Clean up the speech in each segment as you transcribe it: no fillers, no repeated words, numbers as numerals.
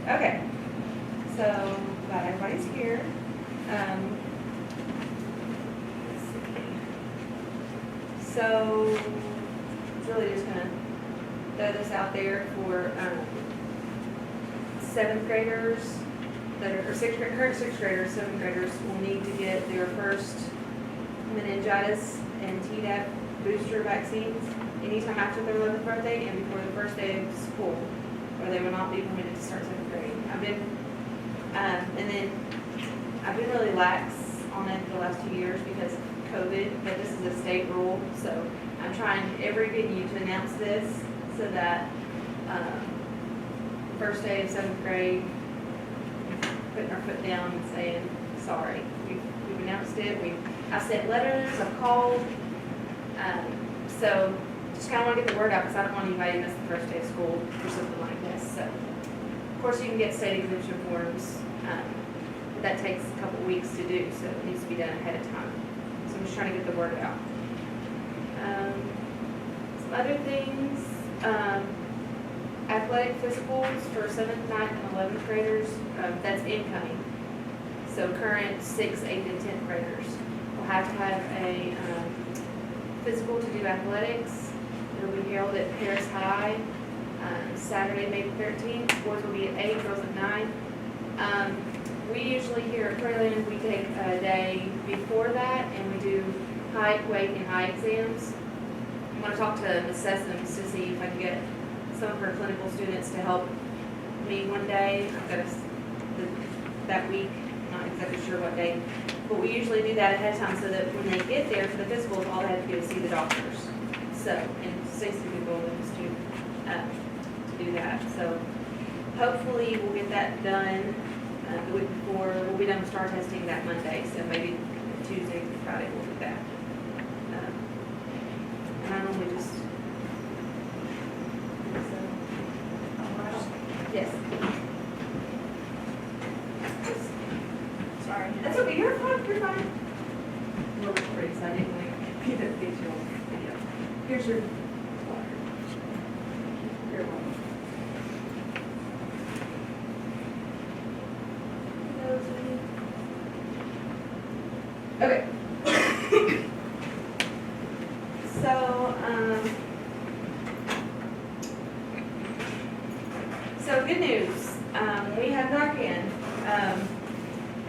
Okay, so glad everybody's here. Let's see. So, really just gonna throw this out there for, 7th graders that are, or current 6th graders, 7th graders will need to get their first meningitis and Tdap booster vaccines anytime after their 11th birthday and before the first day of school, or they will not be permitted to start 7th grade. And then I've been really lax on it the last 2 years because of COVID, but this is a state rule, so I'm trying every venue to announce this so that first day of 7th grade, putting our foot down and saying, sorry, we've announced it, I've sent letters, I've called, so just kind of want to get the word out because I don't want anybody to miss the first day of school for something like this. So, of course, you can get state exemption forms, but that takes a couple weeks to do, so it needs to be done ahead of time. So I'm just trying to get the word out. Some other things, athletic physicals for 7th, 9th, and 11th graders, that's incoming. So current 6th, 8th, and 10th graders will have to have a physical to do athletics. It'll be held at Paris High, Saturday, May 13th. Boys will be at 8, girls at 9. We usually here at Prairiland, we take a day before that and we do height, weight, and eye exams. I'm going to talk to Ms. Sessoms to see if I can get some of her clinical students to help me one day. I've got that week, I'm not exactly sure what day, but we usually do that ahead of time so that when they get there for the physicals, all they have to do is see the doctors. So, and Stacey people to do that. So hopefully we'll get that done the week before. We'll be done with star testing that Monday, so maybe Tuesday through Friday we'll do that. And I normally just, yes. Sorry. That's okay, you're fine, you're fine. We're pretty excited when we get the visual video. Here's your water. You're welcome. Okay. So good news. We have Narcan.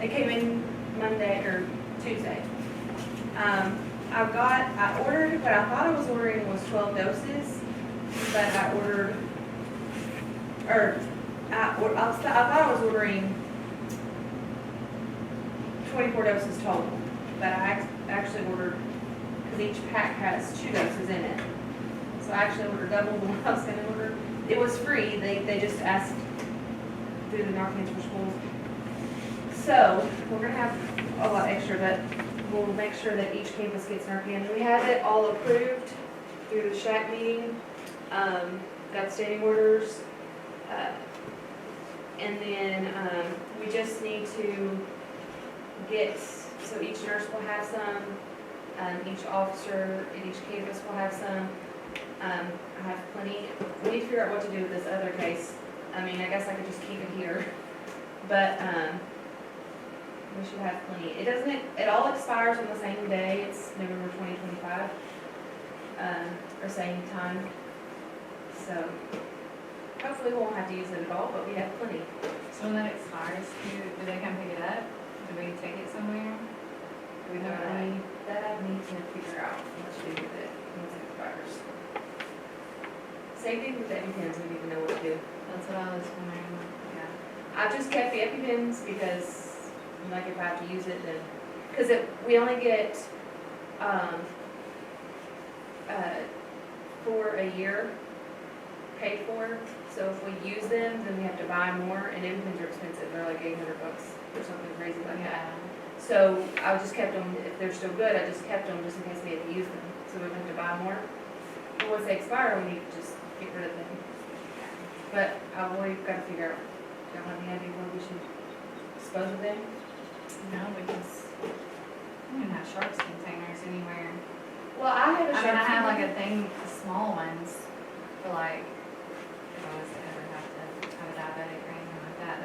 It came in Monday or Tuesday. I ordered, what I thought I was ordering was 12 doses, but I thought I was ordering 24 doses total, but I actually ordered, because each pack has 2 doses in it. So I actually ordered double the one I was going to order. It was free. They just asked through the Narcan for schools. So we're going to have a lot extra, but we'll make sure that each campus gets Narcan. We have it all approved through the SHAC meeting. Got standing orders. And then we just need to get, so each nurse will have some, each officer at each campus will have some. I have plenty. We need to figure out what to do with this other case. I mean, I guess I could just keep it here, but we should have plenty. It all expires on the same day. It's November 2025, or same time. So hopefully we won't have to use it at all, but we have plenty. So when that expires, do they come pick it up? Do we take it somewhere? Do we know That I need to figure out what to do with it once it expires. Same thing with the EpiPens, we need to know what to do. That's what I was wondering. Yeah. I just kept the EpiPens because, like, if I have to use it, then, because we only get for a year paid for. So if we use them, then we have to buy more, and EpiPens are expensive. They're like $800 or something crazy like that. So I just kept them, if they're still good, I just kept them just in case we had to use them. So we wouldn't have to buy more. But once they expire, we need to just get rid of them. But we've got to figure out, do y'all have any idea where we should dispose of them? No, because we can have sharks containers anywhere. Well, I have a I shark. mean, I have like a thing, the small ones, for like, if I was to ever have to have a diabetic or anything like that.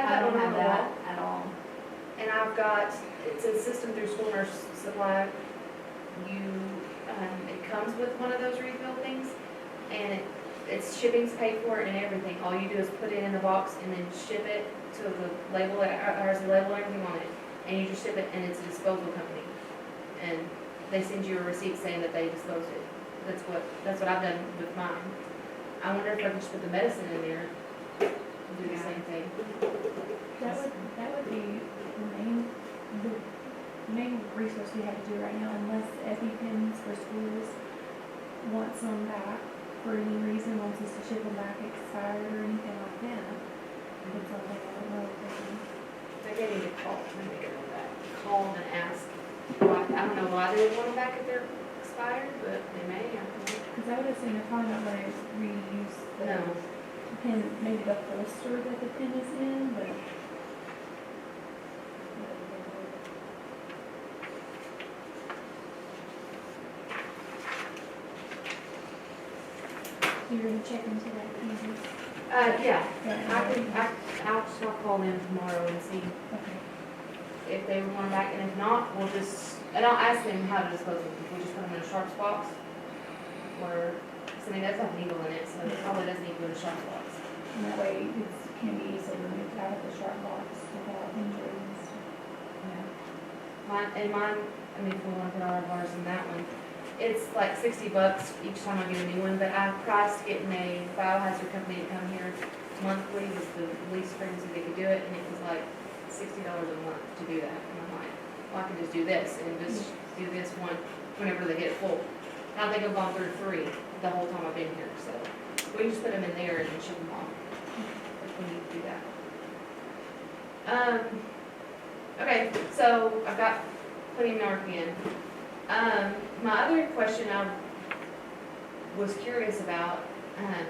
that don't one on have the that wall. at all. And I've got, it's a system through school nurse supply. It comes with one of those refill things, and it's shipping's paid for and everything. All you do is put it in the box and then ship it to the label, it has the label and everything on it. And you just ship it, and it's a disposal company. And they send you a receipt saying that they disposed it. That's what I've done with mine. I wonder if I could just put the medicine in there and do the Yeah. same thing. That would be the main resource we have to do right now, unless EpiPens for schools want some back for any reason, wants us to ship them back expired or anything like that. It's something I don't know if they can. Maybe I need to call that. Call them and ask why. I don't know why they would want them back if they're expired, but they may. I don't know. Because I would assume they're probably not going to reuse the No. pen, maybe the holster that the pen is in, but. You're gonna check into that, Candace? Yeah. Yeah. I'll call them tomorrow and see Okay. if they want them back, and if not, and I'll ask them how to dispose of them. If we just put them in a sharps box, or, I mean, that's have needle in it, so it probably doesn't need to go in a sharps box. And that way it can be easily removed out of the sharp box without injury and stuff. Mine, I mean, if we want to put all our bars in that one, it's like $60 each time I get a new one, but I priced getting a biohazard company to come here monthly with the least frequency they could do it, and it was like $60 a month to do that. And I'm like, well, I can just do this and just do this one whenever they get full. And I think I've gone through 3 the whole time I've been here, so we can just put them in there and ship them off if we need to do that. Okay, so I've got plenty of Narcan. My other question I was curious about,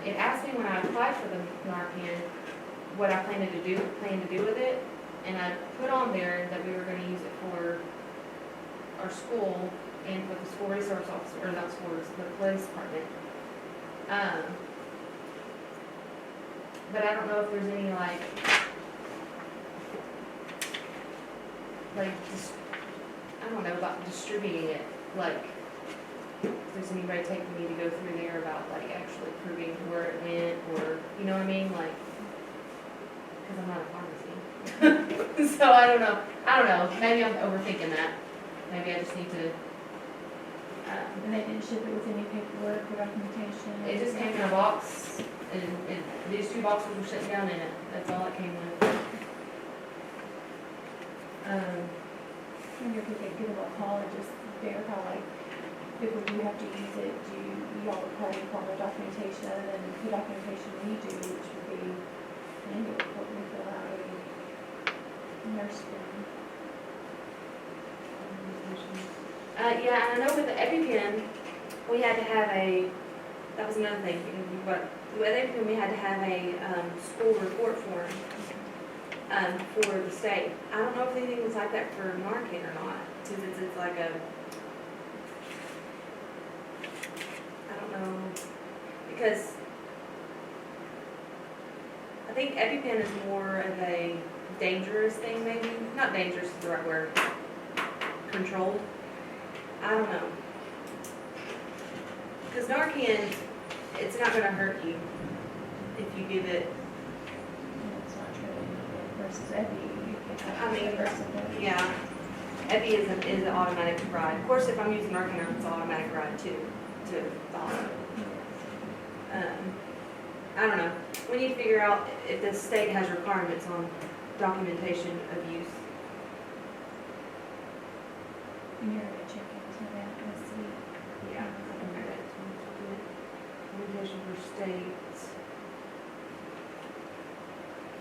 it asked me when I applied for the Narcan what I plan to do with it, and I put on there that we were going to use it for our school and for the school resource officer, or not schools, the police department. But I don't know if there's any like I don't know about distributing it, like, if there's any red tape we need to go through there about, like, actually proving where it went, or, you know what I mean, like, because I'm not a pharmacy. So I don't know, maybe I'm overthinking that, maybe I just need to, And they didn't ship it with any paperwork or documentation? it just came in a box, and these 2 boxes were sitting down in it, that's all it came with. I wonder if we could give them a call and just verify, like, if we do have to use it, do y'all require any form of documentation other than the documentation we do, which would be an annual report we fill out, a nurse form. Yeah, and I know with the EpiPen, we had to have that was another thing, but with EpiPen, we had to have a school report form for the state. I don't know if anything was like that for Narcan or not, since it's like I don't know, because I think EpiPen is more of a dangerous thing, maybe, not dangerous is the right word, controlled. I don't know. Because Narcan, it's not going to hurt you if you give it. And it's not true versus Epi, you can have. I mean, versus yeah, Epi is an automatic ride. Of course, if I'm using Narcan, it's an automatic ride too, to the hospital. I don't know. We need to figure out if the state has requirements on documentation of use. And you're gonna check into that and see. Yeah. Documentation for states.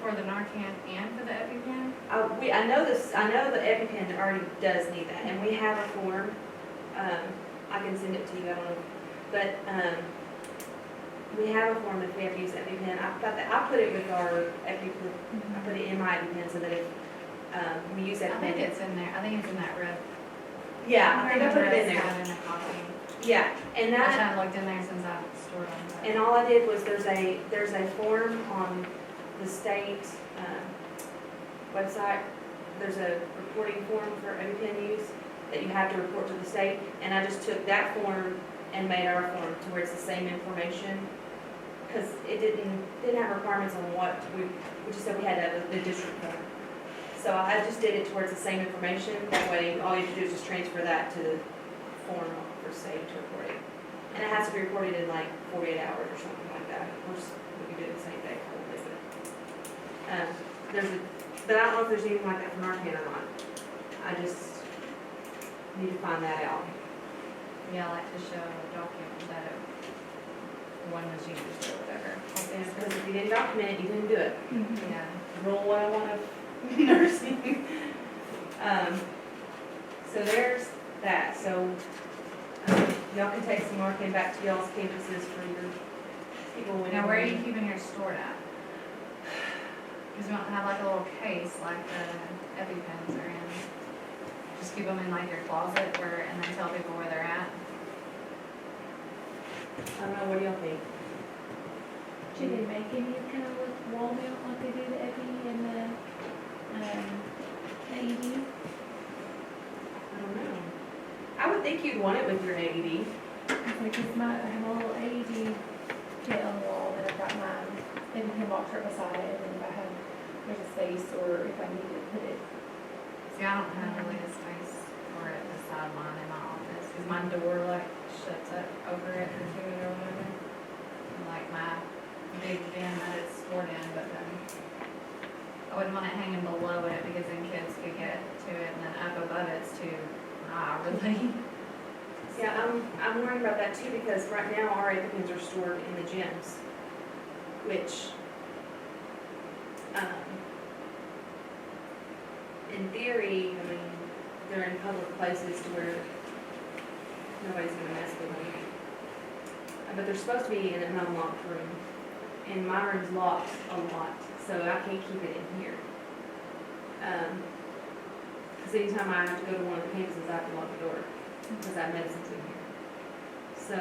For the Narcan and for the EpiPen? I know the EpiPen already does need that, and we have a form. I can send it to you, I don't know. But, we have a form if we have to use EpiPen. I put it with our EpiPen, I put it in my EpiPen so that if, we use EpiPen. I think it's in there, I think it's in that red. Yeah, I think I put it in there. Got in a copy. Yeah, and I that, haven't looked in there since I stored them. and all I did was there's a form on the state, website, there's a reporting form for EpiPen use that you have to report to the state, and I just took that form and made our form to where it's the same information, because it didn't have requirements on what we just said we had to have the district form. So I just did it towards the same information, that way all you have to do is just transfer that to the form for state to report it. And it has to be reported in like 48 hours or something like that. Of course, we can do it the same day probably, but but I don't know if there's anything like that from Narcan or not. I just need to find that out. Yeah, I like to show a document that one was used or whatever. Because if you didn't document it, you didn't do it. Yeah. Rule 101 of nursing. So there's that. So y'all can take some Narcan back to y'all's campuses for your people. Now, where are you keeping yours stored at? Because we don't have like a little case like the EpiPens are in. Just keep them in like your closet and then tell people where they're at. I don't know, what do y'all think? Should they make any kind of like wall mount like they do the Epi and the AED? I don't know. I would think you'd want it with your AED. It's like, I have a little AED kit on the wall, and I've got my EpiPen box right beside it, and then if I have, there's a space, or if I need to put it. See, I don't have really a space for it beside mine in my office, because my door like shuts up over it or to it or whatever. And, like my big bin that it's stored in, but then I wouldn't want it hanging below it because then kids could get to it, and then up above it's too high, really. Yeah, I'm worried about that too, because right now our EpiPens are stored in the gyms, which, in theory, I mean, they're in public places to where nobody's gonna mess with them. But they're supposed to be in an unlocked room, and my room's locked a lot, so I can't keep it in here. Because anytime I have to go to one of the campuses, I have to lock the door, because I have medicines in here. So,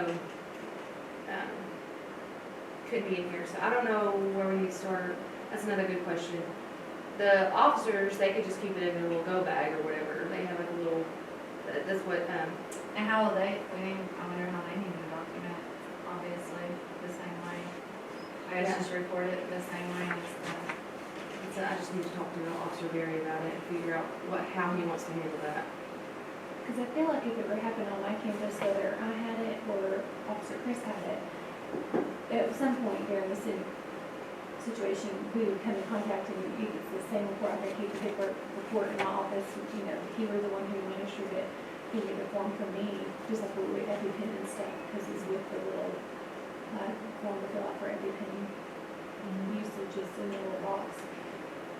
could be in here, so I don't know where we need to start. That's another good question. The officers, they could just keep it in their little go bag or whatever. They have like a little, that's what, And how will they, I wonder how they need to document, obviously, the same way. I guess Yeah. just record it the same way as so I just need to talk to Officer Berry about it and figure out how he wants to handle that. Because I feel like if it were happening on my campus, whether I had it or Officer Chris had it, at some point during the situation, we would come in contact and it's the same report. I think he could take a report in my office, you know, he was the one who administered it. He would get the form from me, just like we would EpiPen and stuff, because he's with the little form to fill out for EpiPen usage is in the little box.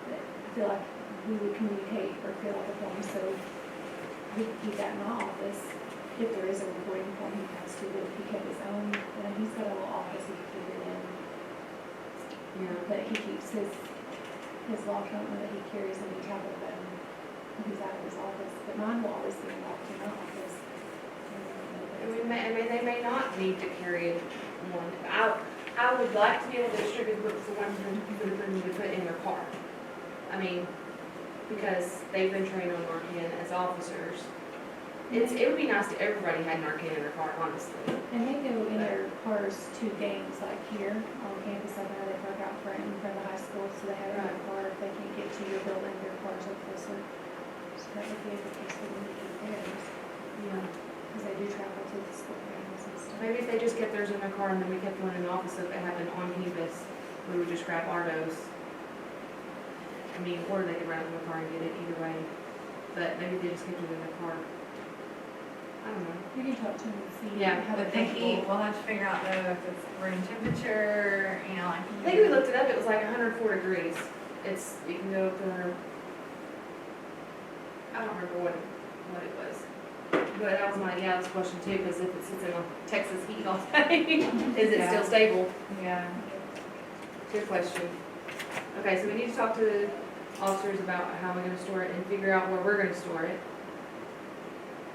But I feel like we would communicate or fill out the form, so we could keep that in my office. If there is a reporting form, he has to, but if he kept his own, then he's got a little office he could keep it in. Yeah. But he keeps his lock, I don't know that he carries any tablet phone when he's out of his office, but mine will always be locked in my office. They may not need to carry one. I would like to be able to distribute books for one for them to put in their car. I mean, because they've been trained on Narcan as officers. It would be nice if everybody had Narcan in their car, honestly. And they go in their cars to games, like here on campus, I know they park out front in front of the high school, so they have it in their car. If they can't get to your building, their cars are closer. So that would be a good place for them to keep theirs, Yeah. because they do travel to the school games and stuff. Maybe if they just kept theirs in their car and then we kept one in the office, so if it happened on campus, we would just grab our dose. I mean, or they could run it in the car and get it either way. But maybe they just kept it in their car. I don't know. You can talk to them and see. Yeah, how But they're the heat, comfortable. we'll have to figure out though if it's room temperature, you know, like. I think we looked it up, it was like 104 degrees. You can go up to, I don't remember what it was. But that was that's a question too, because if it sits in a Texas heat all day, is it still stable? Yeah. Good question. Okay, so we need to talk to the officers about how we're gonna store it and figure out where we're gonna store it.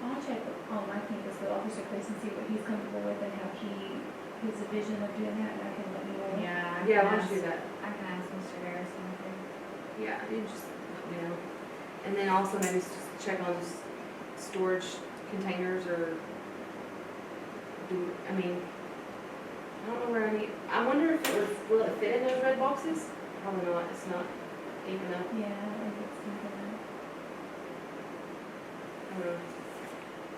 I'll check on my campus with Officer Chris and see what he's comfortable with and how his vision of doing that, and I can let you know. Yeah. Yeah, why don't you do that? I can ask Mr. Harrison. Yeah, you just you know. And then also maybe check on storage containers or I mean, I don't know where I wonder if will it fit in those red boxes? Probably not, it's not deep enough. Yeah, I think it's something. I don't know.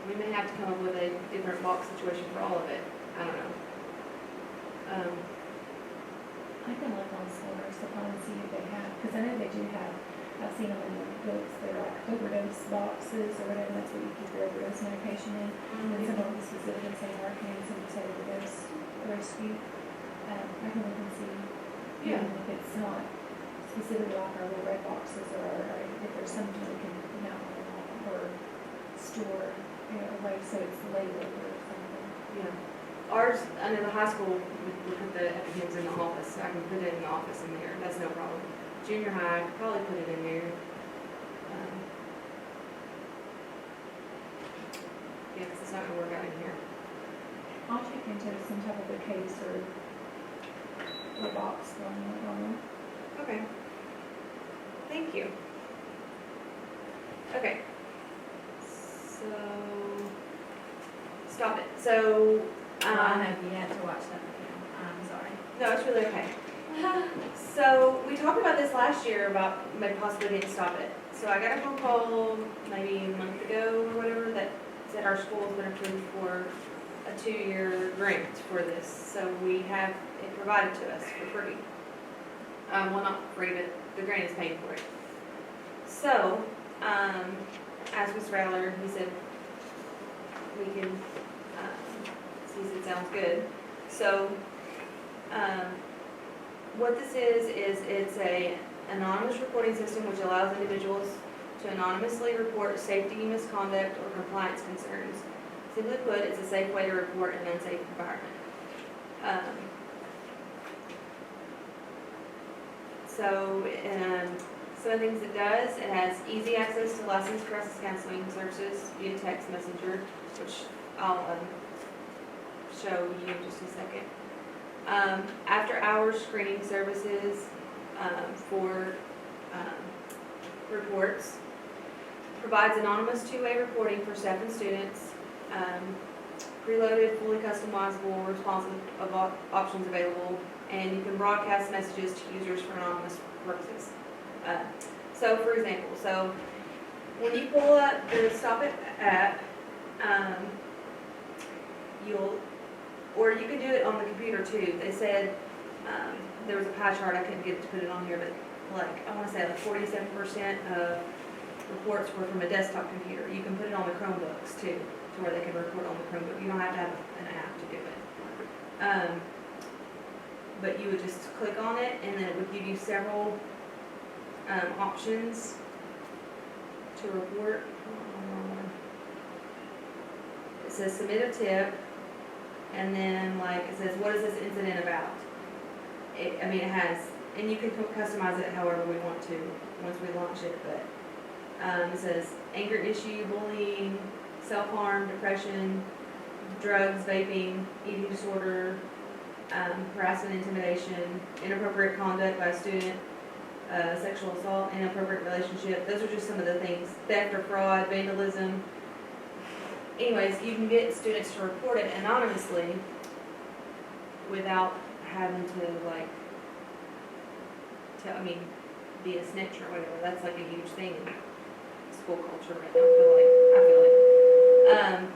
We may have to come up with a different box situation for all of it. I don't know. I can look on Solar Supply and see if they have, because I know they do have, I've seen them in the books, they're like overdose boxes or whatever, that's what you keep your overdose medication in. And some of them specifically say Narcan, some say overdose rescue. I can look and see, Yeah. even if it's not specifically like our little red boxes or if there's something we can mount on or store, you know, away so it's labeled or something. Yeah. Ours, under the high school, we put the EpiPens in the office, so I can put it in the office in there, that's no problem. Junior high, I could probably put it in there. Yeah, because it's not gonna work out in here. I'll check into some type of a case or a box going on them. Okay. Thank you. Okay. So, stop it. So, I have yet to watch that video, I'm sorry. no, it's really okay. So, we talked about this last year about maybe possibly getting to stop it. So I got a phone call maybe a month ago or whatever that said our school's been approved for a 2-year grant for this. So we have it provided to us for free. Well, not free, but the grant is paying for it. So, as Mr. Rattler, he said, we can, he said, sounds good. So, what this is it's a anonymous reporting system which allows individuals to anonymously report safety, misconduct, or compliance concerns. Simply put, it's a safe way to report an unsafe environment. Some of the things it does, it has easy access to licensed crisis counseling services via text messenger, which I'll show you in just a second. After hours screening services for reports, provides anonymous two-way reporting for staff and students, preloaded, fully customizable, responsive options available, and you can broadcast messages to users for anonymous purposes. So for example, when you pull up the Stop It app, or you can do it on the computer too. They said, there was a pie chart, I couldn't get to put it on here, but like, I want to say like 47% of reports were from a desktop computer. You can put it on the Chromebooks too, to where they can report on the Chromebook. You don't have to have an app to do it. But you would just click on it, and then it would give you several options to report. It says submit a tip, and then like it says, what is this incident about? It has, and you can customize it however we want to once we launch it, but it says anger issue, bullying, self-harm, depression, drugs, vaping, eating disorder, harassment, intimidation, inappropriate conduct by a student, sexual assault, inappropriate relationship. Those are just some of the things. Theft or fraud, vandalism. Anyways, you can get students to report it anonymously without having to be a snitch or whatever. That's like a huge thing in school culture right now. I feel like.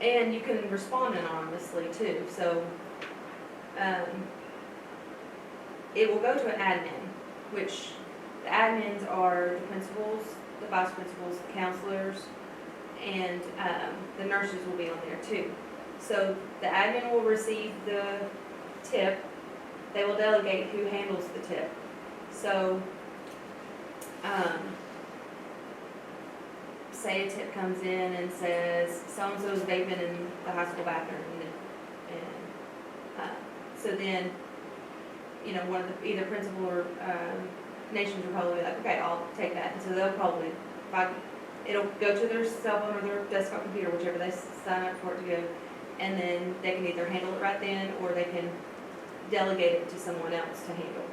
And you can respond anonymously too. So it will go to an admin, which the admins are the principals, the vice principals, the counselors, and the nurses will be on there too. So the admin will receive the tip. They will delegate who handles the tip. So say a tip comes in and says so-and-so is vaping in the high school bathroom, and so then, one of either principal or nations will probably be like, okay, I'll take that, and so they'll probably, it'll go to their cell phone or their desktop computer, whichever they sign up for it to go, and then they can either handle it right then, or they can delegate it to someone else to handle.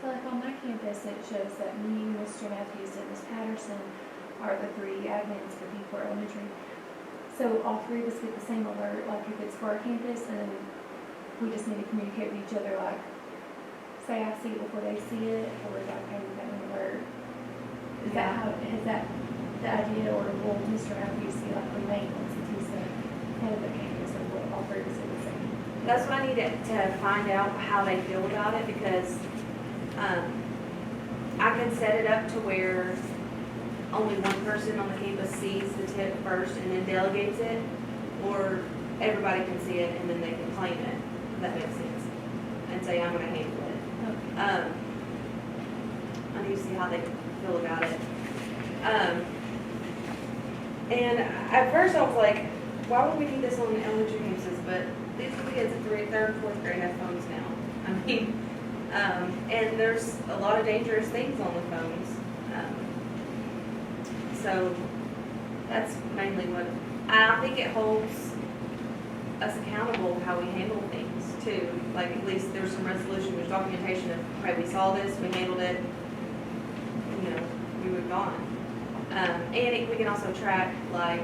So like on my campus, it shows that me, Mr. Matthews, and Ms. Patterson are the 3 admins for D4 Elementary. So all 3 of us get the same alert, like if it's for our campus, and then we just need to communicate with each other, like, say I see it before they see it, or is that okay, we got an alert? Is that how, is that the idea, or will Mr. Matthews see like the main one since he's the head of the campus, or will all 3 of us do the same? That's what I need to find out how they feel about it, because I can set it up to where only one person on the campus sees the tip first and then delegates it, or everybody can see it and then they can claim it, if that makes sense, and say, I'm gonna handle it. Okay. I need to see how they feel about it. And at first I was like, why would we need this on the elementary campuses? But these kids at 3rd and 4th grade have phones now. I mean, and there's a lot of dangerous things on the phones. So that's mainly what, I think it holds us accountable how we handle things too. Like at least there's some resolution, there's documentation of, okay, we saw this, we handled it, you know, we moved on. And we can also track like,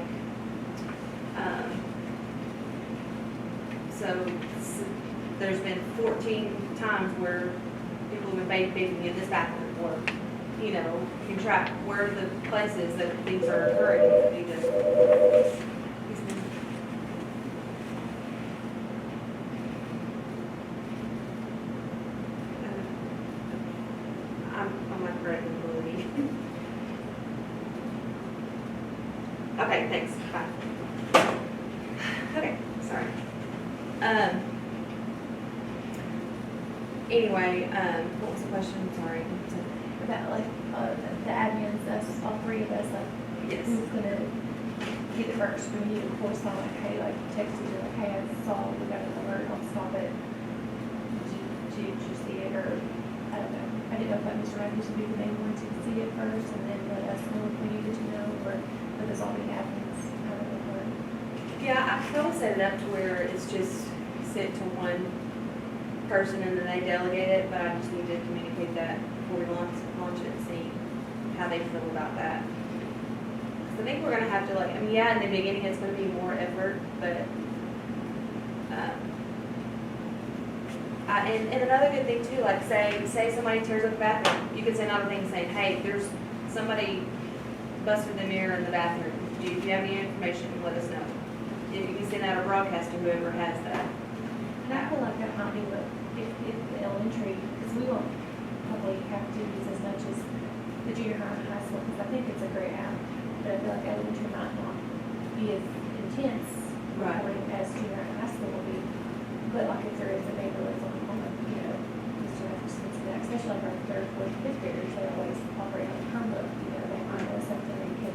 so there's been 14 times where people have been bathing in this bathroom, or, you know, you can track where the places that things are occurring. You just, I'm like breaking the lead. Okay, thanks, bye. Okay, sorry. Anyway, what was the question? Sorry. About like, the admins, us, all 3 of us, like, Yes. who's gonna get it first? Do we need to correspond, like, hey, like, text each other, like, hey, I saw, we got an alert, don't stop it. Did you see it, or, I don't know. I didn't know if that Mr. Matthews should be the main one to see it first, and then let us know if we needed to know, or let us all be admins, how it would work. Yeah, I kind of set it up to where it's just sent to one person and then they delegate it, but I just need to communicate that before we launch it and see how they feel about that. 'Cause I think we're gonna have to like, I mean, yeah, in the beginning it's gonna be more effort, but, and another good thing too, like say somebody tears up the bathroom, you can send out a thing saying, hey, there's somebody busted the mirror in the bathroom. If you have any information, let us know. You can send out a broadcast to whoever has that. And I feel like that might be what, if the elementary, because we won't probably have to use as much as the junior high and high school, because I think it's a great app, but I feel like elementary might not be as intense Right. reporting as junior high and high school will be. But like if there is a vandalism on the, you know, Mr. Matthews, especially like our 3rd, 4th, 5th graders, they always operate on a Chromebook, you know, they might know something and can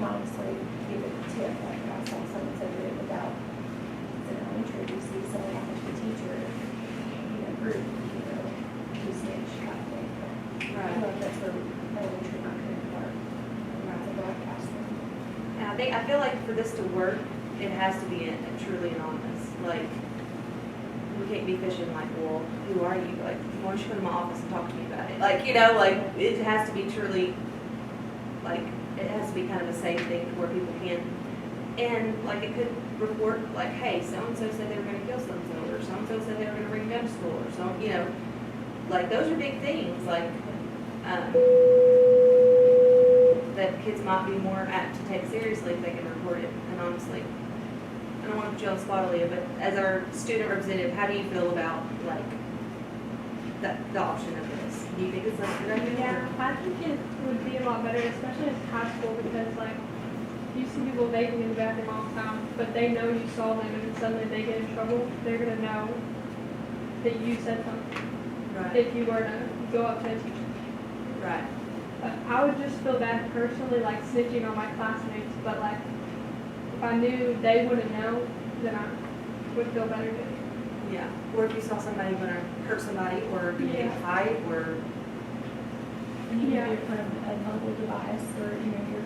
anonymously give it a tip, like I saw someone said it without, it's an elementary, you see someone like the teacher, you know, group, you know, who snitch kind of thing. But I feel like that's where elementary might come into work, to broadcast them. And I feel like for this to work, it has to be truly anonymous. Like, we can't be fishing like, well, who are you? Like, why don't you come to my office and talk to me about it? Like, you know, like, it has to be truly, like, it has to be kind of a safe thing where people can, and like, it could report, like, hey, so-and-so said they were gonna kill so-and-so, or so-and-so said they were gonna bring a gun to school, or so, you know, like, those are big things, like, that kids might be more apt to take seriously if they can report it anonymously. I don't want to put you on the spot, Aaliyah, but as our student representative, how do you feel about, like, the option of this? Do you think it's like a good idea? Yeah, I think it would be a lot better, especially in high school, because like you see people vaping in the bathroom all the time, but they know you saw them, and then suddenly they get in trouble. They're gonna know that you said something Right, if you were to go up to a teacher. right. But I would just feel bad personally, like snitching on my classmates. But like if I knew they wouldn't know, then I would feel better doing it. Yeah, or if you saw somebody gonna hurt somebody, or be in a Yeah. fight, or, And you Yeah. can do it from a mobile device, or, you know, your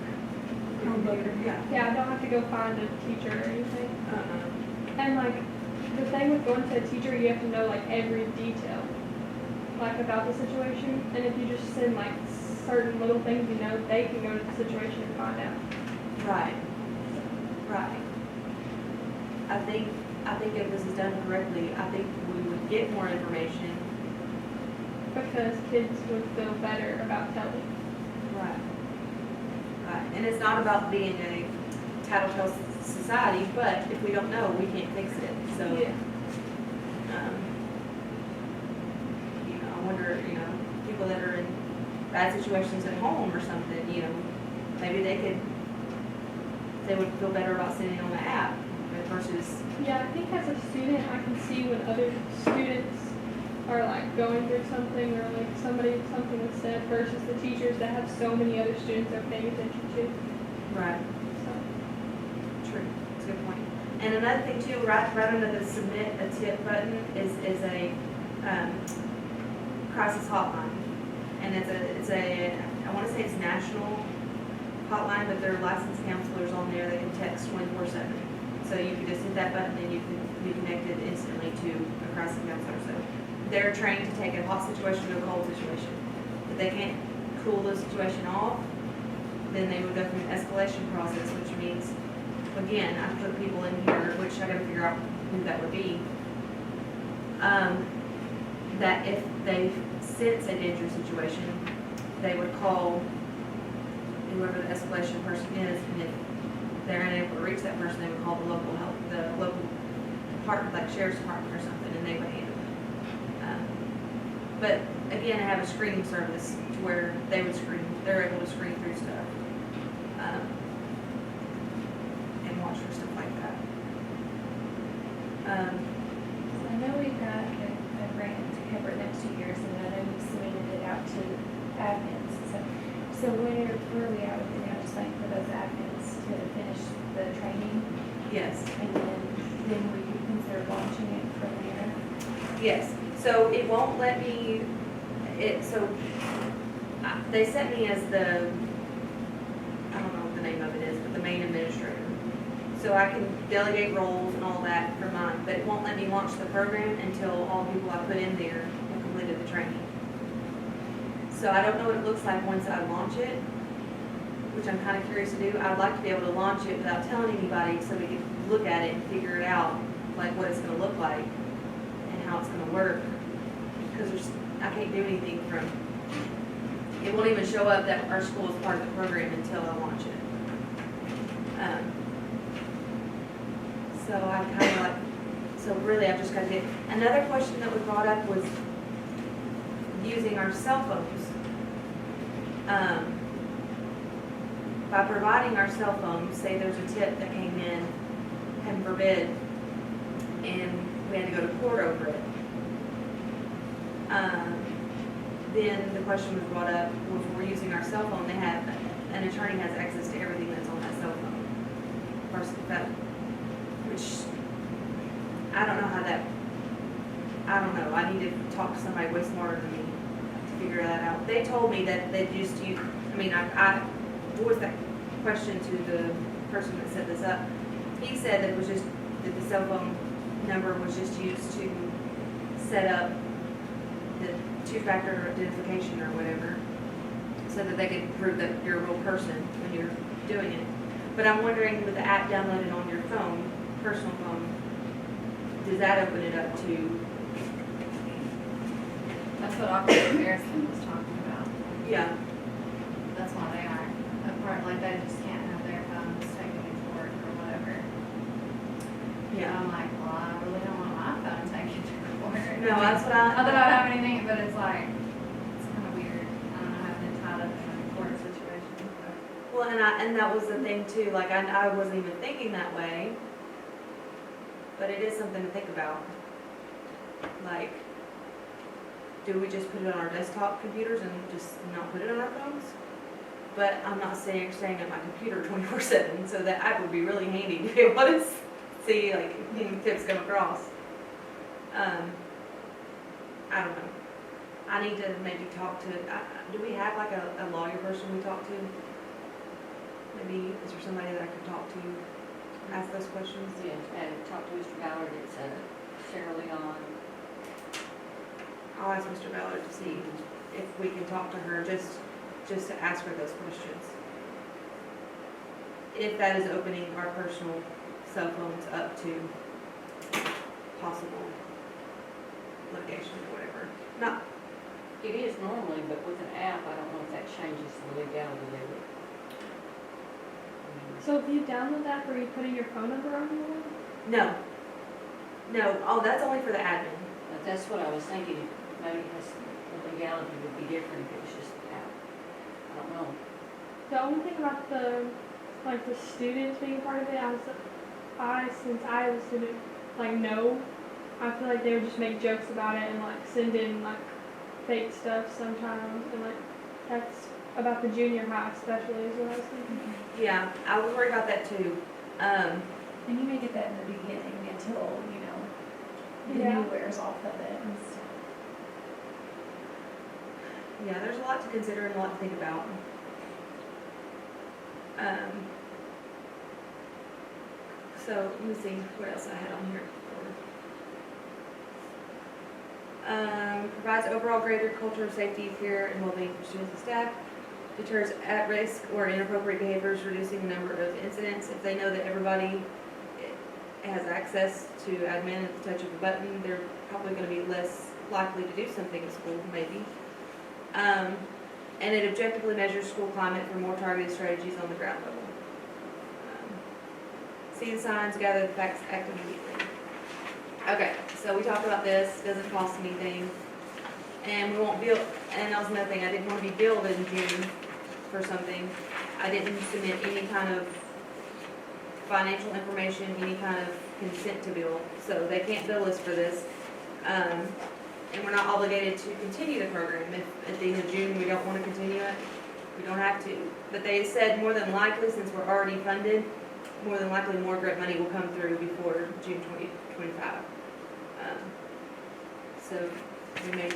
Chromebook, or yeah. Yeah, I don't have to go find a teacher or anything. Uh-uh. And like the thing with going to a teacher, you have to know like every detail. like about the situation, and if you just send like certain little things you know, they can go to the situation and find out. Right. Right. I think if this is done correctly, I think we would get more information. Because kids would feel better about telling. Right. Right. And it's not about being a tattletale society, but if we don't know, we can't fix it. So, Yeah. I wonder, people that are in bad situations at home or something, maybe they would feel better about sitting on the app versus, Yeah, I think as a student, I can see when other students are like going through something or like something was said versus the teachers that have so many other students they're paying attention to. right, So, true, that's a good point. And another thing too, right under the submit a tip button is a crisis hotline. And it's a, I want to say it's national hotline, but there are licensed counselors on there that can text 24/7. So you can just hit that button and you can be connected instantly to a crisis counselor. So they're trained to take a hot situation to a cold situation. If they can't cool the situation off, then they would go through an escalation process, which means, again, I put people in here, which I gotta figure out who that would be. That if they sense a dangerous situation, they would call whoever the escalation person is, and if they're unable to reach that person, they would call the local department, like sheriff's department or something, and they would handle it. But again, I have a screening service to where they're able to screen through stuff, and watch for stuff like that. So I know we've got a grant to cover the next 2 years, and I know we've submitted it out to admins. So where are we at with it now? Just waiting for those admins to finish the training, Yes, and then we could consider launching it from there. yes. So it won't let me, they set me as the, I don't know what the name of it is, but the main administrator. So I can delegate roles and all that for mine, but it won't let me launch the program until all the people I put in there have completed the training. So I don't know what it looks like once I launch it, which I'm kind of curious to do. I'd like to be able to launch it without telling anybody so we can look at it and figure it out, like what it's going to look like and how it's going to work. Because I can't do anything from, it won't even show up that our school is part of the program until I launch it. So I kind of like, so really I've just got to get, another question that was brought up was using our cell phones. By providing our cell phones, say there's a tip that came in, heaven forbid, and we had to go to court over it. Then the question was brought up, well, if we're using our cell phone, an attorney has access to everything that's on that cell phone. Versus that, which, I don't know how that, I don't know, I need to talk to somebody way smarter than me to figure that out. They told me that they just use, what was that question to the person that set this up? He said that it was just, that the cell phone number was just used to set up the two-factor identification or whatever, so that they could prove that you're a real person when you're doing it. But I'm wondering, with the app downloaded on your phone, personal phone, does that open it up to? That's what Officer Harrison was talking about. Yeah. That's why they aren't a part, like they just can't have their phones taken to court or whatever. Yeah. I'm like, well, I really don't want my phone taken to court. No, that's what I. Not that I would have anything, but it's like, it's kind of weird. I don't know, having it tied up in a court situation. But Well, and that was the thing too, like, I wasn't even thinking that way, but it is something to think about. Like, do we just put it on our desktop computers and just not put it on our phones? But I'm not staying at my computer 24/7, so that app would be really handy to be able to see, like, when tips come across. I don't know. I need to maybe talk to, do we have like a lawyer person we talk to? Maybe, is there somebody that I could talk to, ask those questions? Yeah, and talk to Mr. Ballard, it's Sarah Leon. I'll ask Mr. Ballard to see if we can talk to her, just to ask her those questions. If that is opening our personal cell phones up to possible litigation or whatever. Not, It is normally, but with an app, I don't know if that changes the legality of it. So if you download that, are you putting your phone number on the one? no, oh, that's only for the admin. But that's what I was thinking, maybe the legality would be different if it was just an app. I don't know. The only thing about the students being part of it, since I was a student, no, I feel like they would just make jokes about it and send in fake stuff sometimes, and that's about the junior high especially is what I was thinking. Yeah, I was worried about that too. And you may get that in the beginning until, the Yeah. new wears off of it and stuff. Yeah, there's a lot to consider and a lot to think about. So let me see what else I had on here. Provides overall greater culture of safety, care, and well-being for students and staff. Deters at-risk or inappropriate behaviors, reducing the number of incidents. If they know that everybody has access to admin at the touch of a button, they're probably going to be less likely to do something in school, maybe. And it objectively measures school climate for more targeted strategies on the ground level. See the signs, gather the facts, act immediately. Okay, so we talked about this, doesn't cost anything. And we won't bill, and that was another thing, I didn't want to be billed in June for something. I didn't submit any kind of financial information, any kind of consent to bill, so they can't bill us for this. And we're not obligated to continue the program. If at the end of June we don't want to continue it, we don't have to. But they said more than likely, since we're already funded, more than likely more grant money will come through before June 2025. So we may,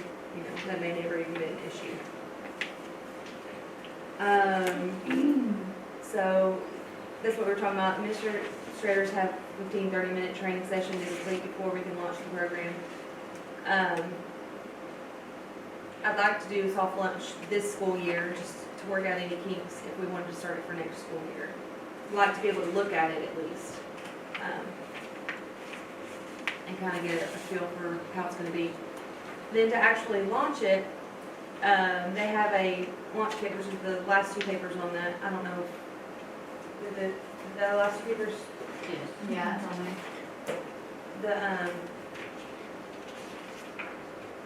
that may never even be an issue. So that's what we're talking about. Administrators have 15, 30-minute training session to complete before we can launch the program. I'd like to do soft lunch this school year, just to work out any kinks if we wanted to start it for next school year. I'd like to be able to look at it at least, and kind of get a feel for how it's going to be. Then to actually launch it, they have a launch kit, which is the last two papers on that. I don't know if the last two papers, Yes. Yeah, it's on me.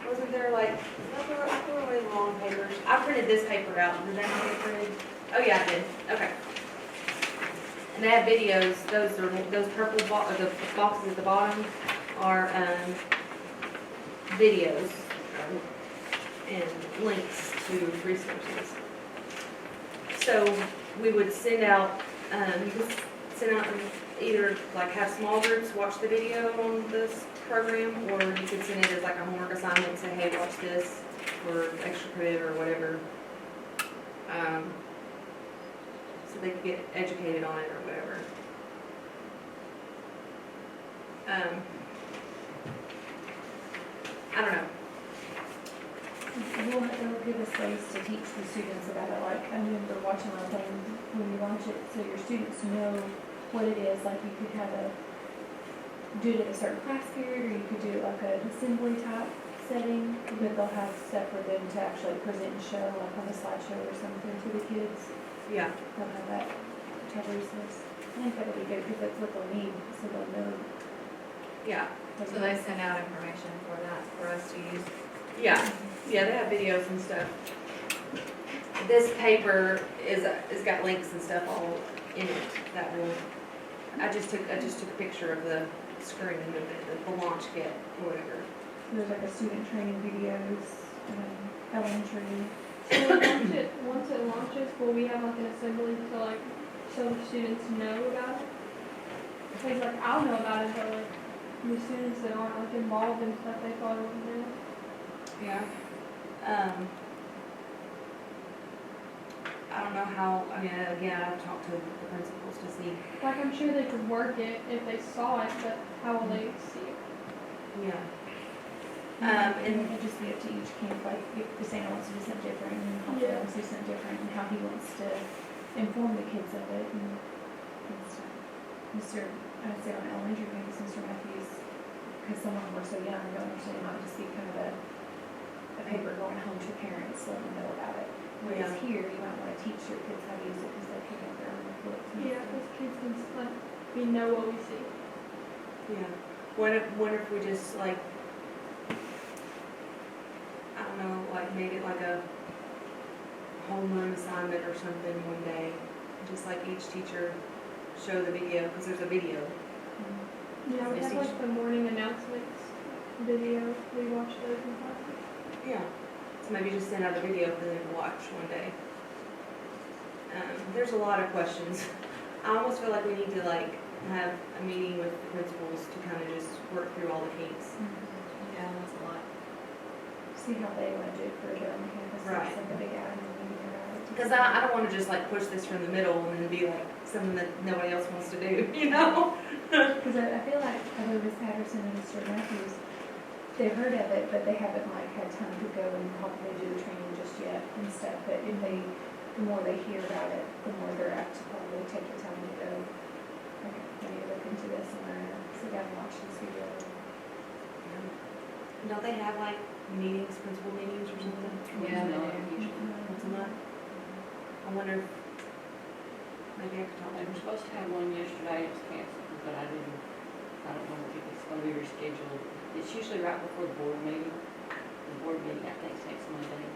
wasn't there they were really long papers. I printed this paper out. Did that get printed? Oh yeah, I did. Okay. And they have videos. Those purple the boxes at the bottom are videos and links to resources. So we would send out, you could send out either have small groups watch the video on this program, or you could send it as a homework assignment and say, hey, watch this for extra credit or whatever. So they could get educated on it or whatever. I don't know. It'll give us ways to teach the students about it, I remember watching one thing when you launch it, so your students know what it is, you could do it at a certain class period, or you could do it an assembly type setting, but they'll have stuff for them to actually present and show, on a slideshow or something to the kids. Yeah. They'll have that type of resource. I think that'll be good, because that's what they'll need, so they'll know. Yeah. So they send out information for that, for us to use. Yeah. Yeah, they have videos and stuff. This paper is got links and stuff all in it that will. I just took a picture of the screen of the launch kit or whatever. There's a student training videos, elementary. So once it launches, will we have an assembly to so the students know about it? Because I'll know about it, but the students that aren't involved in stuff, they probably won't know. Yeah. I don't know how. Again, I've talked to the principals to see. I'm sure they could work it if they saw it, but how will they see it? Yeah. And it'd just be up to each camp, like if the Santa wants to do something different and Hopkins wants to do something different and how he wants to inform the kids of it and stuff. I'd say on elementary campus, Mr. Matthews, because some of them are so young, I don't understand, it might just be kind of a paper going home to parents, letting them know about it. Whereas here, you might want to teach your kids how to use it because they pick up their own books. and Yeah, stuff. because kids can, like, we know what we see. yeah, what if we just like, I don't know, like made it like a homeroom assignment or something one day, just like each teacher show the video, because there's a video. Yeah, we have like the morning announcements video, we watch those in classes. Yeah, so maybe just send out a video for them to watch one day. There's a lot of questions. I almost feel like we need to like have a meeting with the principals to kind of just work through all the kinks. Yeah, that's a lot. See how they want to do it for their own campus. Right. Like a big ad and meeting about it. Because I don't want to just like push this from the middle and then be like something that nobody else wants to do, you know? Because I feel like, although Ms. Patterson and Mr. Matthews, they've heard of it, but they haven't like had time to go and hopefully do the training just yet and stuff. But if they, the more they hear about it, the more they're apt to probably take the time to go, okay, I need to look into this and learn, sit down and watch this video. Don't they have like meetings, principal meetings or something? Yeah, they do. Usually. Once a month? I wonder if maybe I could talk to They them. were supposed to have one yesterday, it was canceled, but I don't know if it's gonna be rescheduled. It's usually right before the board meeting. The board meeting, I think, is next Monday.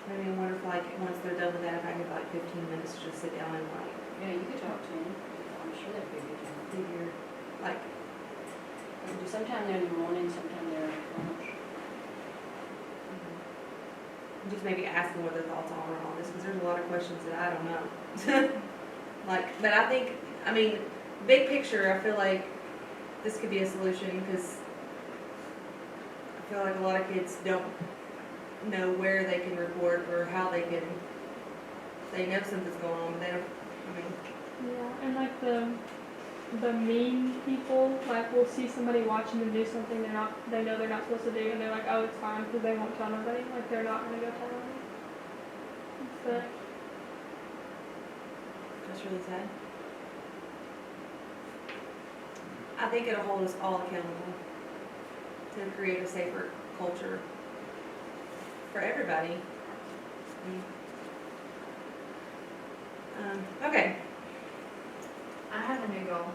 Maybe I wonder if like, once they're done with that, if I could like 15 minutes to just sit down and like Yeah, you could talk to them. I'm sure that'd be a good time. figure, like, Sometime they're in the morning, sometime they're at lunch. just maybe asking what their thoughts are on all this, because there's a lot of questions that I don't know. Like, but I think, I mean, big picture, I feel like this could be a solution, because I feel like a lot of kids don't know where they can report or how they can, they know something's going on, but they don't, I mean, Yeah, and like the mean people, like we'll see somebody watching them do something they know they're not supposed to do, and they're like, oh, it's fine, because they won't tell nobody, like they're not gonna go tell nobody. But that's really sad. I think it'll hold us all accountable to create a safer culture for everybody. Okay. I have a new goal,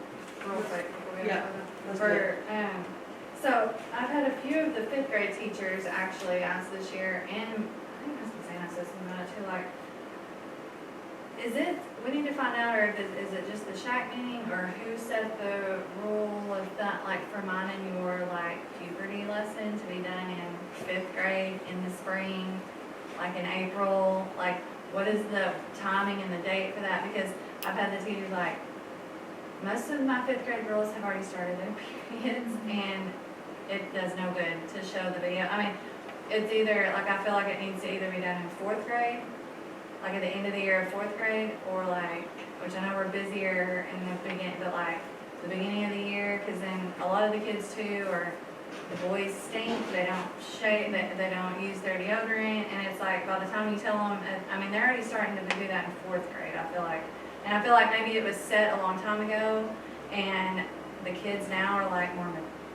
real quick, before we go Yeah, further. let's do it. So I've had a few of the 5th grade teachers actually ask this year, and I think Mr. Santa said something about it too, like, we need to find out, or is it just the SHAC meeting, or who set the rule of that, like for mine and your like puberty lesson to be done in 5th grade in the spring, like in April, like what is the timing and the date for that? Because I've had the teachers like, most of my 5th grade girls have already started their periods, and it does no good to show the video. I mean, it's either, like, I feel like it needs to either be done in 4th grade, like at the end of the year of 4th grade, or like, which I know we're busier in the beginning, but like the beginning of the year, because then a lot of the kids too, or the boys stink, they don't shave, they don't use their deodorant, and it's like, by the time you tell them, I mean, they're already starting to do that in 4th grade, I feel like. And I feel like maybe it was set a long time ago, and the kids now are like more,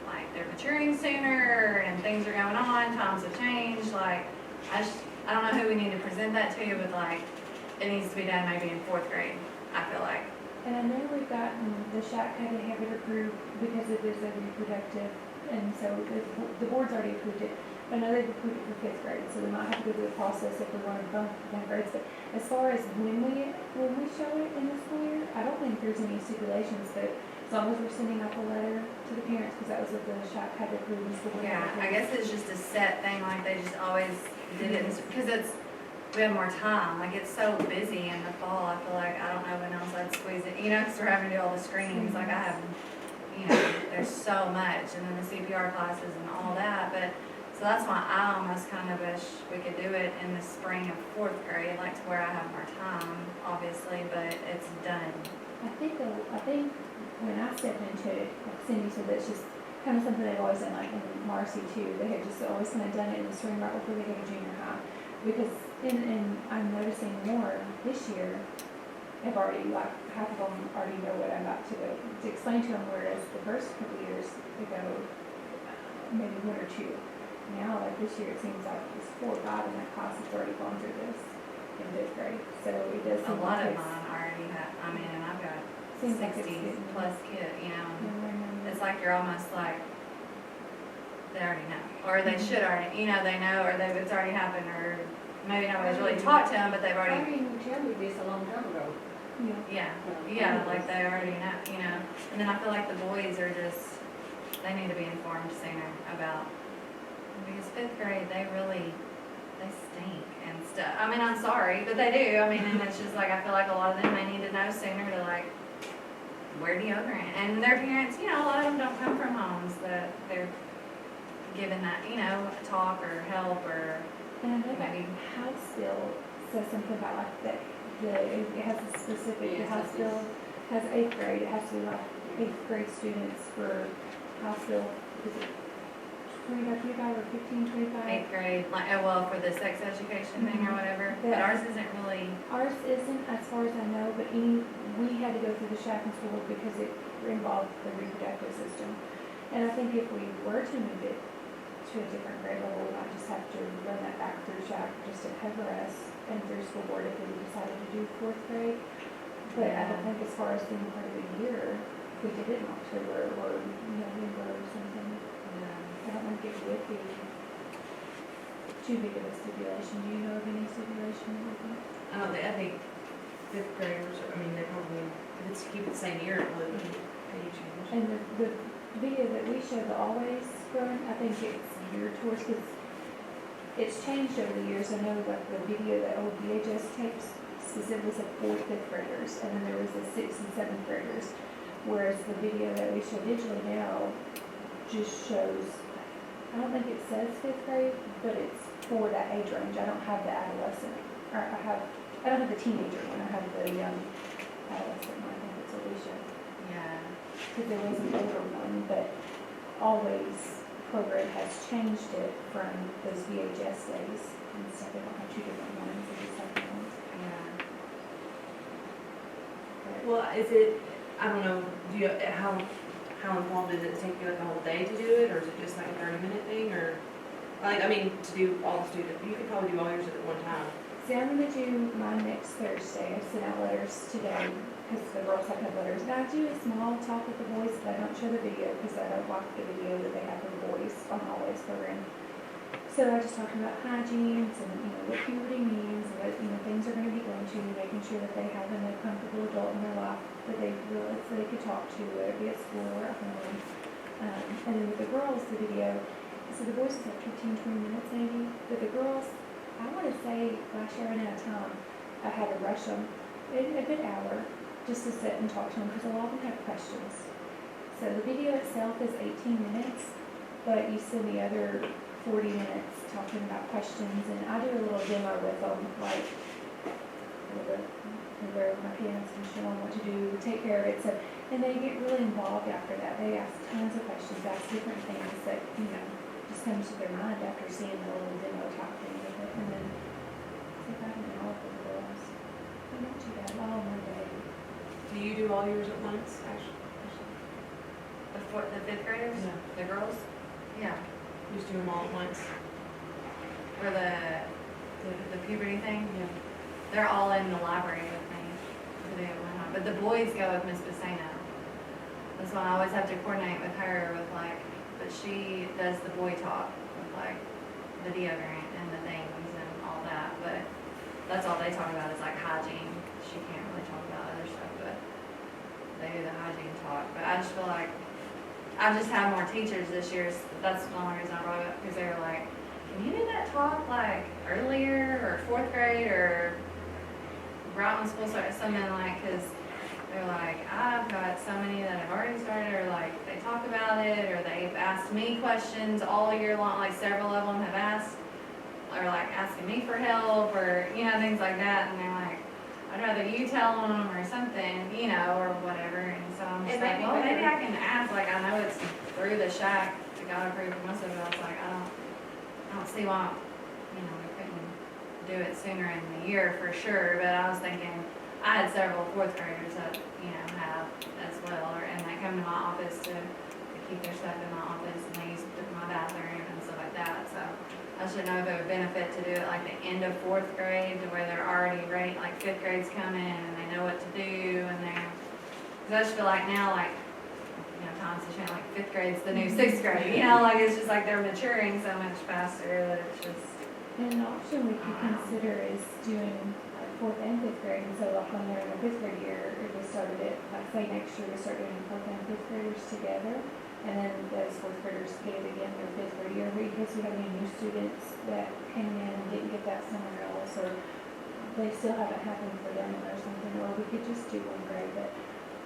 like they're maturing sooner, and things are going on, times have changed, like, I don't know who we need to present that to, but like, it needs to be done maybe in 4th grade, I feel like. And I know we've gotten, the SHAC had to have it approved because it is a reproductive, and so the board's already approved it. I know they've approved it for 5th grade, so we might have to go through the process if we want to bump down grades. But as far as when we show it in the school year, I don't think there's any stipulations, but as long as we're sending out the letter to the parents, because that was what the SHAC had to approve in school. Yeah, I guess it's just a set thing, like they just always did it, because we have more time, like it's so busy in the fall, I feel like, I don't know when else I'd squeeze it, you know, because we're having to do all the screenings, like I have, you know, there's so much, and then the CPR classes and all that, but, so that's why I almost kind of wish we could do it in the spring of 4th grade, like to where I have more time, obviously, but it's done. I think when I stepped into it, like Cindy said, it's just kind of something they've always done, like in Marcy too. They had just always kind of done it in the spring right before they go to junior high. Because, and I'm noticing more this year, have already, like, half of them already know what I'm about to go, to explain to them, whereas the first couple of years ago, maybe one or two. Now, like this year, it seems like it's 4 or 5 in that class has already gone through this in 5th grade. So it does A seem lot like of it's, mine already have, I mean, and I've got seems like it's 60 getting. plus kid, you know, Yeah, it's like you're almost like, they already know, or they should already, you know, they know, or it's already happened, or maybe nobody's really taught to them, but they've Why already, didn't you tell me this a long time ago? yeah. yeah, like they already know, you know. And then I feel like the boys are just, they need to be informed sooner about, because 5th grade, they stink and stuff. I mean, I'm sorry, but they do. I mean, and it's just like, I feel like a lot of them, they need to know sooner to like, wear deodorant. And their parents, you know, a lot of them don't come from homes that they're given that, you know, talk or help or And I know that maybe. House bill says something about like that, it has a specific, the Yes, House it bill has 8th grade, it has to be like 8th grade students for House bill, is it 25 or 15, 25? 8th grade, like, oh, well, for the sex education thing or whatever, but ours isn't really, Ours isn't, as far as I know, but we had to go through the SHAC in school because it involved the reproductive system. And I think if we were to move it to a different grade level, we might just have to run that back through SHAC just to cover us and through school board if we decided to do 4th grade. But I don't think as far as being part of the year, if we did it in October or November or something, I don't think it would be too big of a stipulation. Do you know of any stipulation with it? I think 5th graders, I mean, they probably, if it's to keep it the same year, it would be any change. And the video that we showed, the Always Run, I think it's geared towards, because it's changed over the years. I know like the video, the old VHS tapes specifically said 4th, 5th graders, and then there was the 6th and 7th graders. Whereas the video that we show digitally now just shows, I don't think it says 5th grade, but it's for that age range. I don't have the adolescent, or I don't have the teenager one, I have the young adolescent one. I think it's Alicia. yeah. Because there was an older one, but Always program has changed it from those VHS days and stuff. They don't have 2 different ones, they just have one. Yeah. Well, is it, I don't know, do you, how involved is it? Take you like a whole day to do it, or is it just like a 30-minute thing, or? Like, I mean, to do all the students, you could probably do all yours at one time. See, I'm gonna do mine next Thursday. I sent out letters today, because the girls have had letters. And I do a small talk with the boys, but I don't show the video, because I don't like the video that they have for the boys on the Always program. So I just talked about hygiene and, what puberty means, and what, things are gonna be going to, making sure that they have a comfortable adult in their life that they realize that they could talk to, whether it be at school or at home. And then with the girls, the video, so the boys is like 15, 20 minutes maybe, but the girls, I want to say, gosh, I ran out of time. I had to rush them in a good hour just to sit and talk to them because a lot of them have questions. So the video itself is 18 minutes, but you spend the other 40 minutes talking about questions, and I do a little demo with them, like wear my pants and show them what to do, take care of it. So, and they get really involved after that. They ask tons of questions, ask different things that just comes to their mind after seeing the little demo type thing of it. And then it's about an hour for the girls. But not too bad, all in one day. Do you do all yours at once, actually? The 5th graders? Yeah. The girls? Yeah. You just do them all at once? For the puberty thing? Yeah. They're all in the library with me today at one time. But the boys go with Miss Bassano. That's why I always have to coordinate with her with but she does the boy talk with the deodorant and the things and all that. But that's all they talk about is hygiene. She can't really talk about other stuff, but they do the hygiene talk. But I just feel like I just have more teachers this year. So that's the only reason I brought it up, because they were like, can you do that talk earlier or 4th grade or right when school starts, something because they're I've got so many that have already started, or they talk about it, or they've asked me questions all year long, several of them have asked, or asking me for help, or, things like that, and they're I'd rather you tell them or something, or whatever, and so I'm just It may be well, maybe better. I can ask, I know it's through the SHAC, it got approved for most of it, I was like, I don't see why, you know, we couldn't do it sooner in the year for sure, but I was thinking, I had several fourth graders that, you know, have as well, and they come to my office to keep their stuff in my office, and they use my bathroom and stuff like that, so I should know if it would benefit to do it like the end of fourth grade, to where they're already ready, like fifth grade's coming, and they know what to do, and they're, cause I just feel like now, like, you know, Tom's saying, like, fifth grade's the new sixth grade, you know, like, it's just like they're maturing so much faster that it's just, And an option we could consider is doing like fourth and fifth grade, and so like when they're in their fifth grade year, if we started it, like say next year we start doing fourth and fifth graders together, and then those fourth graders get it again their fifth grade year, in case we have any new students that came in and didn't get that somewhere else, or they still haven't happened for them or something, or we could just do one grade, but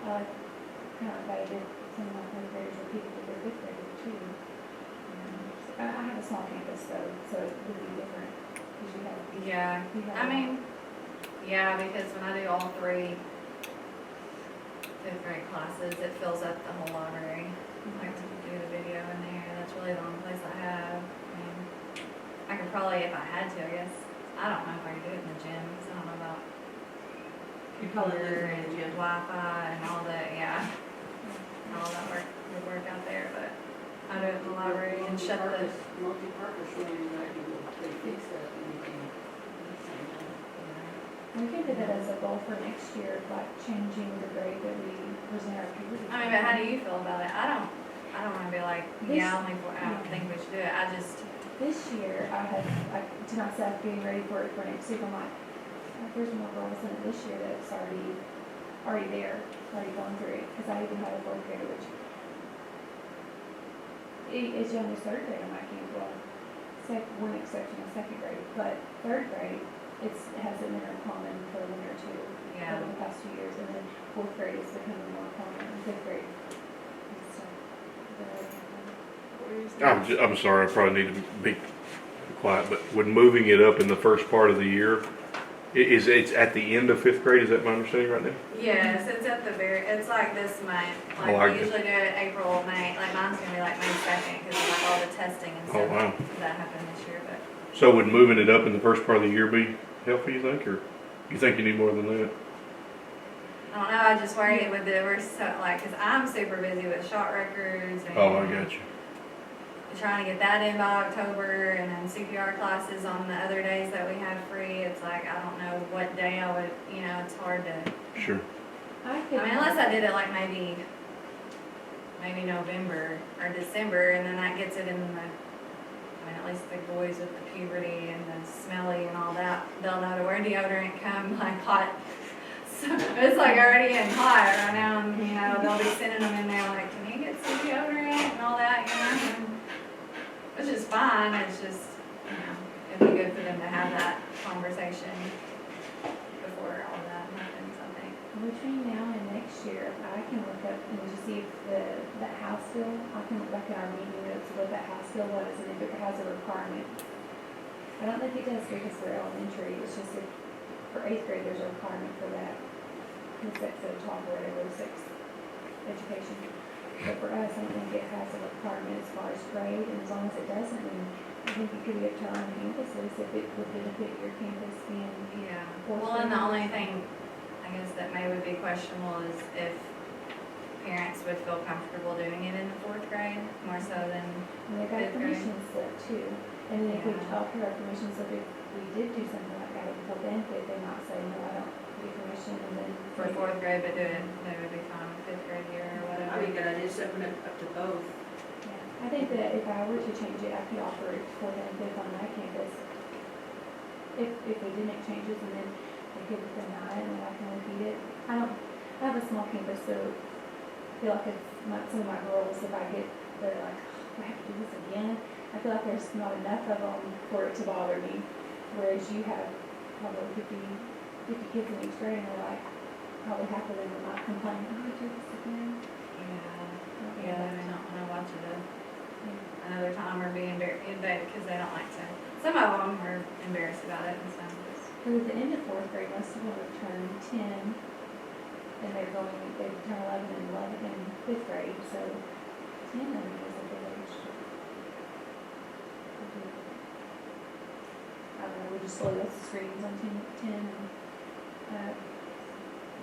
kind of like I did some of my fourth graders were people with their fifth graders too. I have a small campus though, so it would be different, because you have. yeah. you have- I mean, yeah, because when I do all three fifth grade classes, it fills up the whole library. I like to do the video in there, that's really the only place I have. I mean, I could probably, if I had to, I guess, I don't know if I could do it in the gym, because I don't know about You probably live computer in the gym. and Wi-Fi and all that, yeah. All that would work out there, but I do it in the library and shut the, Multi-purpose room, like, they fix that and you can. We can do that as a goal for next year, like changing the grade that we present our puberty. I mean, but how do you feel about it? I don't wanna be like, yeah, I don't think we should do it, I just, This year, I had, to myself, getting ready for it for next week, I'm like, there's more girls in it this year that's already there, already going through it, because I even had a fourth grader, which is young as third grade on my campus, well, one exception is second grade, but third grade, it hasn't been uncommon for a year or two yeah. over the past few years, and then fourth grade is becoming more common, and fifth grade. So, I'm sorry, I probably need to be quiet, but when moving it up in the first part of the year, it's at the end of fifth grade, is that my understanding right now? Yes, it's at the very, it's like this month, Oh, I like we get it. usually do it April, May, like mine's gonna be like May 2nd, cause of like all the testing and Oh, stuff wow. that happened this year, but. So would moving it up in the first part of the year be helpful, you think, or you think you need more than that? I don't know, I just worry with the, we're so, like, cause I'm super busy with shot records and. Oh, I got you. Trying to get that in by October, and then CPR classes on the other days that we have free, it's like, I don't know what day I would, you know, it's hard to, Sure. I I could. mean, unless I did it like maybe November or December, and then that gets it in the, I mean, at least the boys with the puberty and the smelly and all that, they'll know to wear deodorant come like hot. So it's like already in hot right now, and you know, they'll be sending them in there like, can you get some deodorant and all that, you know? And, which is fine, it's just, you know, it'd be good for them to have that conversation before all that happens, I think. Between now and next year, I can look up and just see if the House bill, I can look back at our meeting notes what that House bill was, and if it has a requirement. I don't think it does because we're elementary, it's just if, for eighth grade, there's a requirement for that. The sex ed talk or whatever, sex education. But for us, I don't think it has a requirement as far as grade, and as long as it doesn't, then I think it could be up to our campuses if it would benefit your campus being. Yeah, Fourth well, and the grade. only thing, I guess, that may would be questionable is if parents would feel comfortable doing it in the fourth grade, more so than, And they've got a Fifth grade. permission slip too. And then if we Yeah. talk to our permission slip, if we did do something like that with fourth and fifth, they might say, no, I don't give permission, and then. for fourth grade, but do it, they would be fine with fifth grade year or whatever. I mean, good idea, just open it up to both. Yeah. I think that if I were to change it, I could offer it fourth and fifth on my campus. If we did make changes and then they could deny it and then I can repeat it. I have a small campus, so I feel like it's some of my girls, if I get, they're like, oh, I have to do this again. I feel like there's not enough of them for it to bother me. Whereas you have probably 50 kids in each grade, and they're like, probably half of them are not complaining, oh, I do this again. Yeah, they don't wanna watch it another time or be embarrassed, because they don't like to. Some of them are embarrassed about it and some just. Because at the end of fourth grade, most of them have turned 10, and they turn 11 and 11 in fifth grade, so 10 of them display those screens on 10, uh,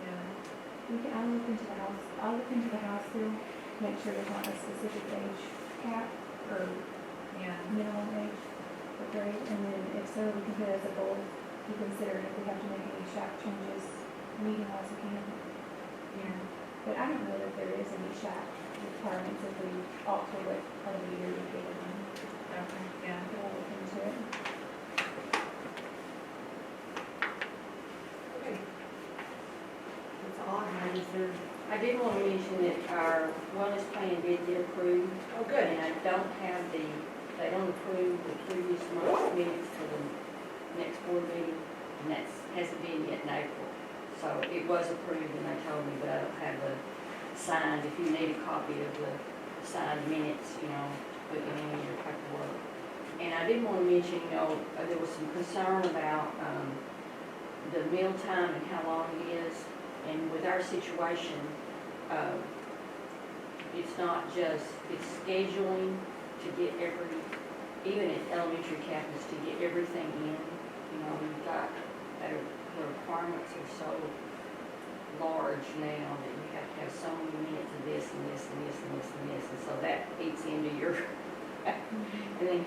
Yeah. I'll look into the house still, make sure there's not a specific age cap or Yeah. minimum age for grade, and then if so, we can put it as a goal to consider, and if we have to make any SHAC changes, meeting-wise, we can. Yeah. But I don't know that there is any SHAC requirements if we alter what part of the year we get it on. Okay, yeah. We'll look into it. Okay. That's all I have, is there, I did want to mention that our wellness plan did get approved. oh, good. And I don't have they don't approve the previous month's minutes for the next board meeting, and that hasn't been yet in April. So it was approved, and they told me, but I don't have the signed, if you need a copy of the signed minutes, put it in your paperwork. And I did want to mention, there was some concern about the meal time and how long it is. And with our situation, it's not just, it's scheduling to get even at elementary campus, to get everything in. We've got, the requirements are so large now that you have to have so many minutes of this and this and this and this and this. And so that eats into your, and then